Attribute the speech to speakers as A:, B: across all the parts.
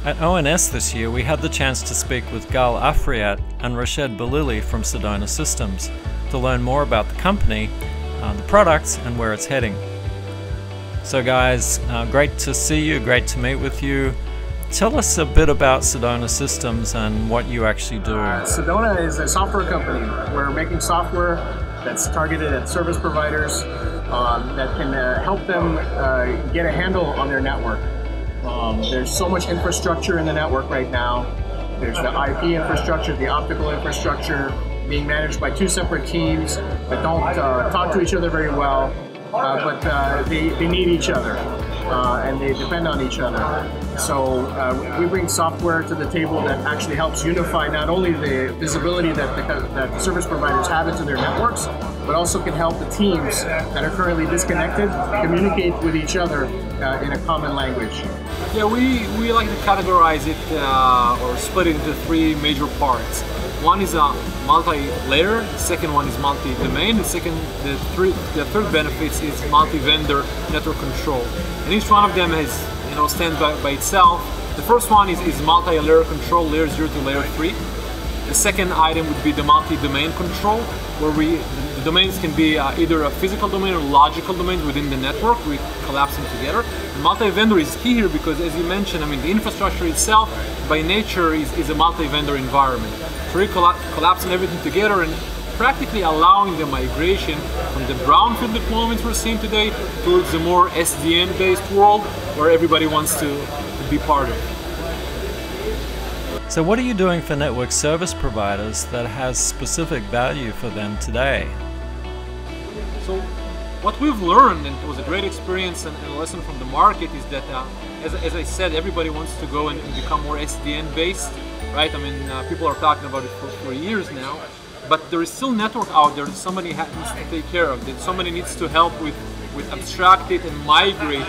A: At ONS this year, we had the chance to speak with Afriat and Rached Blili from Sedona Systems to learn more about the company, the products, and where it's heading. So guys, great to see you, great to meet with you. Tell us a bit about Sedona Systems and what you actually do.
B: Sedona is a software company. We're making software that's targeted at service providers that can help them get a handle on their network. There's so much infrastructure in the network right now. There's the IP infrastructure, the optical infrastructure, being managed by two separate teams that don't talk to each other very well, but they need each other and they depend on each other. So we bring software to the table that actually helps unify not only the visibility that the service providers have into their networks, but also can help the teams that are currently disconnected communicate with each other in a common language.
C: Yeah, we like to categorize it or split it into three major parts. One is a multi-layer, the second one is multi-domain, the third benefit is multi-vendor network control. And each one of them has, stands by itself. The first one is multi-layer control, layer 0 to layer 3. The second item would be the multi-domain control, where the domains can be either a physical domain or logical domains within the network. We collapse them together. Multi-vendor is key here because, as you mentioned, the infrastructure itself, by nature, is a multi-vendor environment. So we're collapsing everything together and practically allowing the migration from the brownfield deployments we're seeing today towards the more SDN-based world where everybody wants to be part of.
A: So what are you doing for network service providers that has specific value for them today?
C: So what we've learned, and it was a great experience and a lesson from the market, is that, as I said, everybody wants to go and become more SDN-based, right? People are talking about it for years now, but there is still network out there that somebody needs to take care of, that somebody needs to help with abstract it and migrate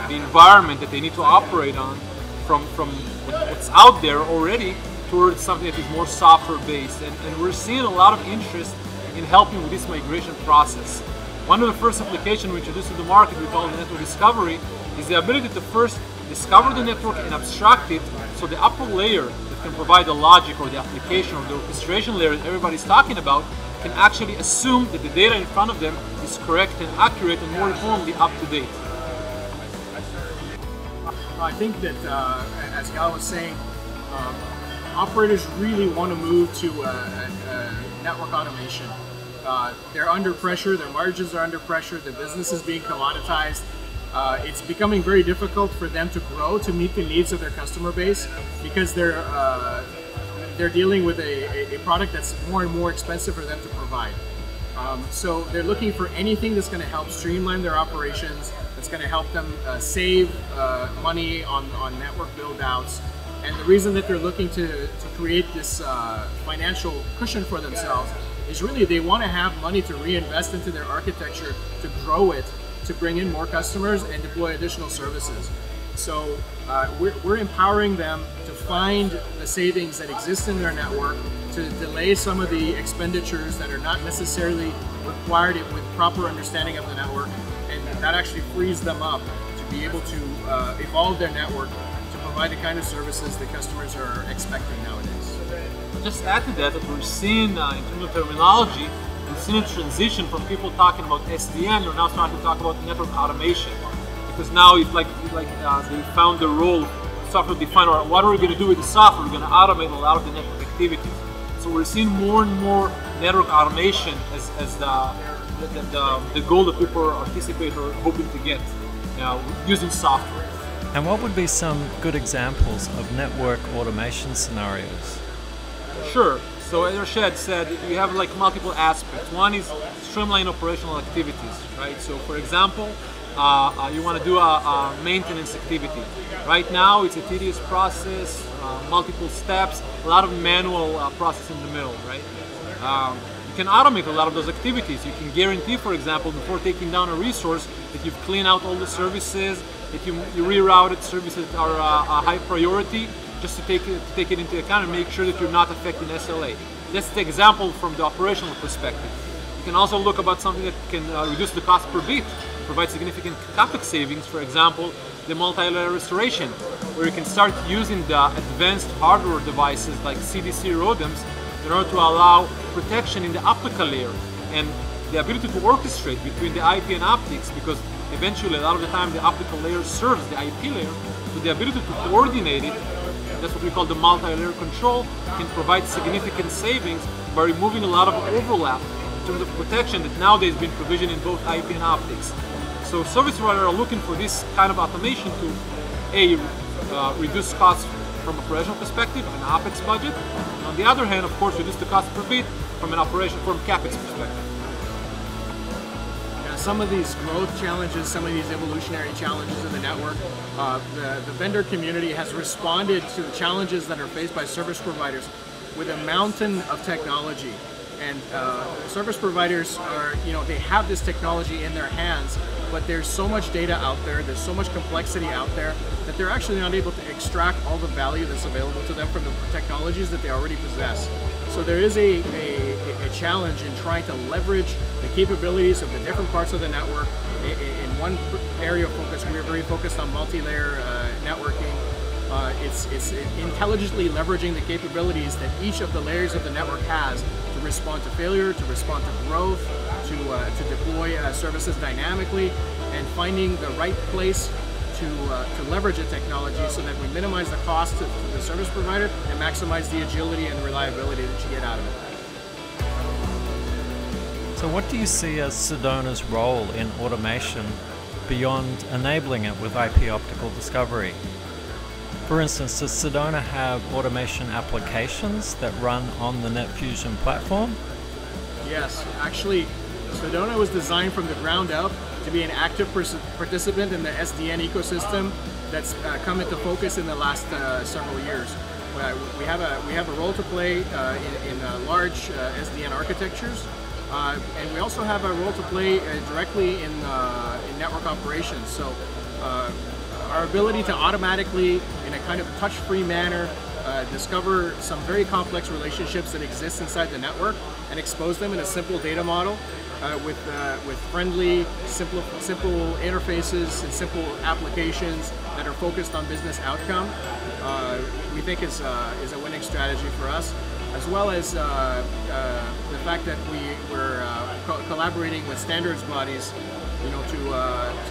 C: the environment that they need to operate on from what's out there already towards something that is more software-based. And we're seeing a lot of interest in helping with this migration process. One of the first applications we introduced to the market, we call it network discovery, is the ability to first discover the network and abstract it so the upper layer that can provide the logic or the application or the orchestration layer that everybody's talking about can actually assume that the data in front of them is correct and accurate and, more importantly, up to date.
B: I think that, as Gal was saying, operators really want to move to network automation. They're under pressure, their margins are under pressure, the business is being commoditized. It's becoming very difficult for them to grow to meet the needs of their customer base because they're dealing with a product that's more and more expensive for them to provide. So they're looking for anything that's going to help streamline their operations, that's going to help them save money on network build-outs. And the reason that they're looking to create this financial cushion for themselves is really they want to have money to reinvest into their architecture, to grow it, to bring in more customers and deploy additional services. So we're empowering them to find the savings that exist in their network, to delay some of the expenditures that are not necessarily required with proper understanding of the network, and that actually frees them up to be able to evolve their network to provide the kind of services that customers are expecting nowadays.
C: I'll just add to that we're seeing in terms of terminology, we've seen a transition from people talking about SDN, we're now starting to talk about network automation. Because now it's like they found the role of software-defined, or what are we going to do with the software? We're going to automate a lot of the network activities. So we're seeing more and more network automation as the goal that people anticipate or hoping to get using software.
A: And what would be some good examples of network automation scenarios?
C: Sure. So as Rached said, you have multiple aspects. One is streamline operational activities, right? So for example, you want to do a maintenance activity. Right now it's a tedious process, multiple steps, a lot of manual process in the middle, right? You can automate a lot of those activities. You can guarantee, for example, before taking down a resource, that you've cleaned out all the services, that you rerouted services that are a high priority, just to take it into account and make sure that you're not affecting SLA. That's the example from the operational perspective. You can also look about something that can reduce the cost per bit, provide significant CapEx savings. For example, the multi-layer restoration, where you can start using the advanced hardware devices like CDC ROADMs in order to allow protection in the optical layer, and the ability to orchestrate between the IP and optics, because eventually a lot of the time the optical layer serves the IP layer, so the ability to coordinate it, that's what we call the multi-layer control, can provide significant savings by removing a lot of overlap in terms of protection that nowadays has been provisioned in both IP and optics. So service providers are looking for this kind of automation to reduce costs from an operational perspective, an OpEx budget, and on the other hand, of course, reduce the cost per bit from CapEx perspective.
B: Some of these growth challenges, some of these evolutionary challenges in the network, the vendor community has responded to the challenges that are faced by service providers with a mountain of technology. And service providers are, they have this technology in their hands, but there's so much data out there, there's so much complexity out there, that they're actually not able to extract all the value that's available to them from the technologies that they already possess. So there is a challenge in trying to leverage the capabilities of the different parts of the network. In one area of focus, we're very focused on multi-layer networking. It's intelligently leveraging the capabilities that each of the layers of the network has to respond to failure, to respond to growth, to deploy services dynamically, and finding the right place to leverage a technology so that we minimize the cost to the service provider and maximize the agility and reliability that you get out of it.
A: So what do you see as Sedona's role in automation beyond enabling it with IP optical discovery? For instance, does Sedona have automation applications that run on the NetFusion platform?
B: Yes, actually, Sedona was designed from the ground up to be an active participant in the SDN ecosystem that's come into focus in the last several years. We have a role to play in large SDN architectures, and we also have a role to play directly in network operations. So our ability to automatically, in a kind of touch-free manner, discover some very complex relationships that exist inside the network and expose them in a simple data model with friendly, simple interfaces and simple applications that are focused on business outcome, we think is a winning strategy for us, as well as the fact that we're collaborating with standards bodies,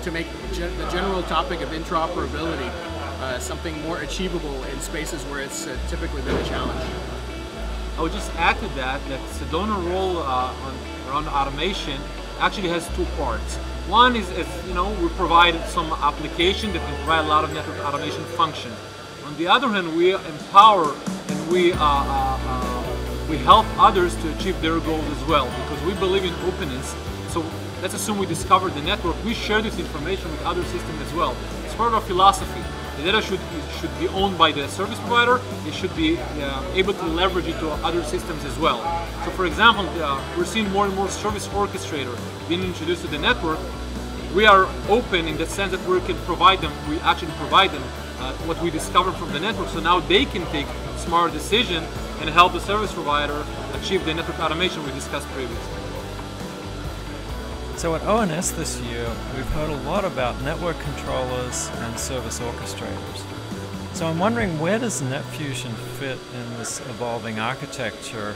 B: to make the general topic of interoperability something more achievable in spaces where it's typically been a challenge.
C: I would just add to that Sedona role around automation actually has two parts. One is, we provide some application that can provide a lot of network automation functions. On the other hand, we empower and we help others to achieve their goals as well, because we believe in openness. So let's assume we discover the network, we share this information with other systems as well. It's part of our philosophy. The data should be owned by the service provider. They should be able to leverage it to other systems as well. So for example, we're seeing more and more service orchestrators being introduced to the network. We are open in the sense that we actually provide them what we discovered from the network, so now they can take smart decisions and help the service provider achieve the network automation we discussed previously.
A: So at ONS this year, we've heard a lot about network controllers and service orchestrators. So I'm wondering, where does NetFusion fit in this evolving architecture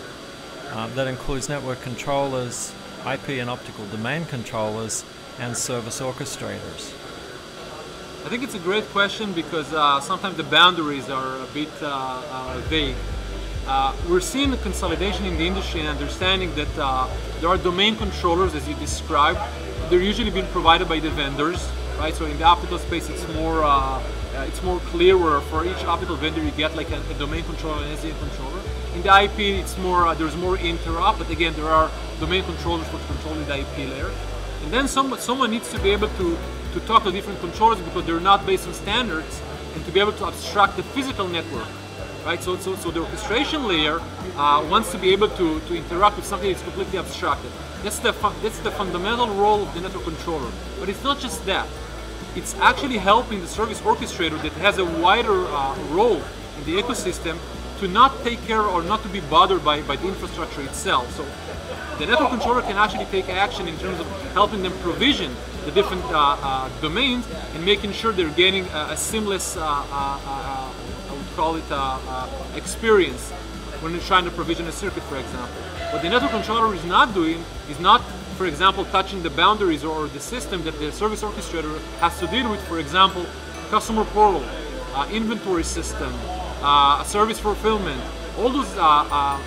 A: that includes network controllers, IP and optical domain controllers, and service orchestrators?
C: I think it's a great question because sometimes the boundaries are a bit vague. We're seeing a consolidation in the industry and understanding that there are domain controllers, as you described. They're usually being provided by the vendors, right? So in the optical space, it's more clear where for each optical vendor you get like a domain controller and SDN controller. In the IP, it's more there's more interop, but again, there are domain controllers for controlling the IP layer. And then someone needs to be able to talk to different controllers because they're not based on standards, and to be able to abstract the physical network. Right? So the orchestration layer wants to be able to interact with something that's completely abstracted. That's the fundamental role of the network controller. But it's not just that. It's actually helping the service orchestrator that has a wider role in the ecosystem to not take care or not to be bothered by the infrastructure itself. So the network controller can actually take action in terms of helping them provision the different domains and making sure they're getting a seamless, I would call it, experience when you're trying to provision a circuit, for example. What the network controller is not doing is not, for example, touching the boundaries or the system that the service orchestrator has to deal with, for example, customer portal, inventory system, service fulfillment, all those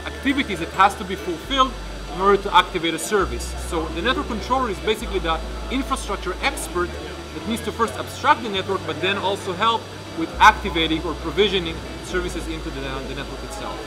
C: activities that has to be fulfilled in order to activate a service. So the network controller is basically the infrastructure expert that needs to first abstract the network, but then also help with activating or provisioning services into the network itself.